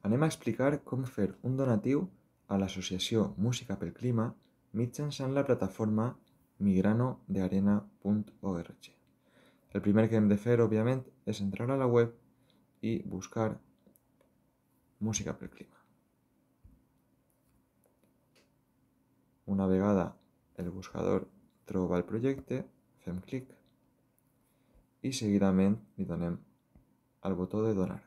anem a explicar com fer un donatiu a l'associació Música pel Clima mitjançant la plataforma migranodearena.org. El primer que hem de fer, òbviament, és entrar a la web i buscar Música pel Clima. Una vegada el buscador troba el projecte, fem clic i seguidament li donem al botó de donar.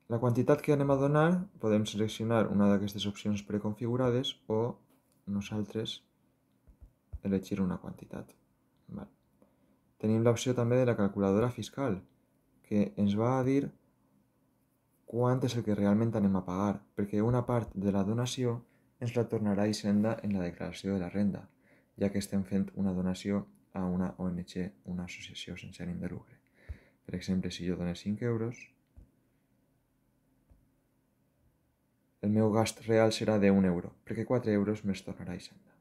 La quantitat que anem a donar podem seleccionar una d'aquestes opcions preconfigurades o nosaltres elegir una quantitat. Tenim l'opció també de la calculadora fiscal, que ens va a dir quant és el que realment anem a pagar, perquè una part de la donació ens la tornarà a Hisenda en la declaració de la renda, ja que estem fent una donació a una ONG, una associació sense ànim de lucre. Per exemple, si jo dono 5 euros, el meu gast real serà d'1 euro, perquè 4 euros me'ls tornarà a Hisenda.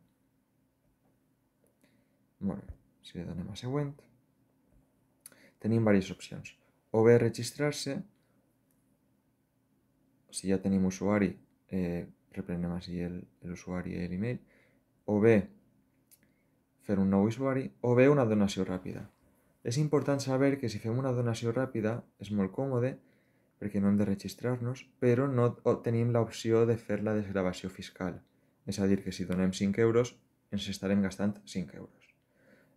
Molt bé, si li donem a següent, tenim diverses opcions. O bé registrar-se, si ja tenim usuari, reprenem així l'usuari i l'email, o bé fer un nou usuari, o bé una donació ràpida. És important saber que si fem una donació ràpida és molt còmode, perquè no hem de registrar-nos, però no tenim l'opció de fer la desgravació fiscal. És a dir, que si donem 5 euros, ens estarem gastant 5 euros.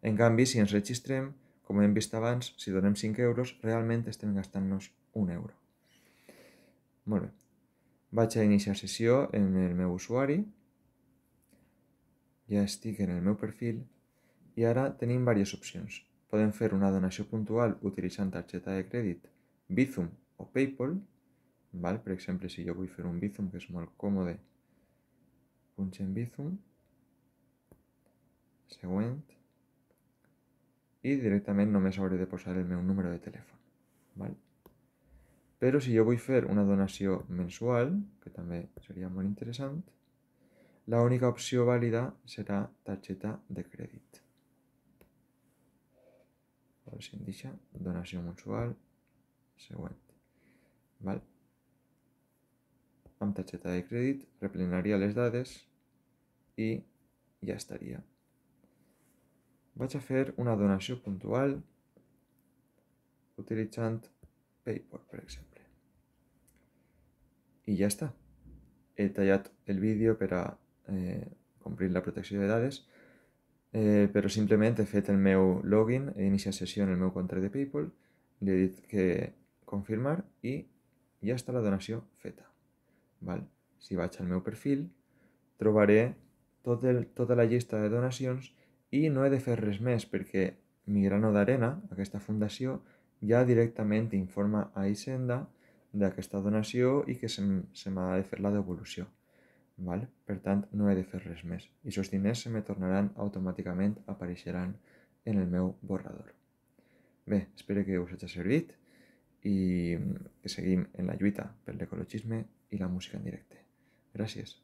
En canvi, si ens registrem, com hem vist abans, si donem 5 euros, realment estem gastant-nos 1 euro. Molt bé. Vaig a iniciar sessió en el meu usuari. Ja estic en el meu perfil i ara tenim diverses opcions. Podem fer una donació puntual utilitzant targeta de crèdit, Bizum o PayPal. Per exemple, si jo vull fer un Bizum, que és molt còmode, punxem Bizum, següent, i directament només hauré de posar el meu número de telèfon. Però si jo vull fer una donació mensual, que també seria molt interessant, l'única opció vàlida serà targeta de crèdit. A veure si em deixa, donació mensual, següent. Amb targeta de crèdit replenaria les dades i ja estaria. Vaig a fer una donació puntual utilitzant PayPal, per exemple. I ja està. He tallat el vídeo per a complir la protecció de dades, però simplement he fet el meu login, he iniciat sessió en el meu compte de PayPal, li he dit que confirmar i ja està la donació feta. Si vaig al meu perfil, trobaré tota la llista de donacions i no he de fer res més perquè Migrano d'Arena, aquesta fundació, ja directament informa a Hisenda d'aquesta donació i que se m'ha de fer la devolució. Per tant, no he de fer res més. I aquests diners se me tornaran automàticament, apareixeran en el meu borrador. Bé, espero que us hagi servit i que seguim en la lluita per l'ecologisme i la música en directe. Gràcies.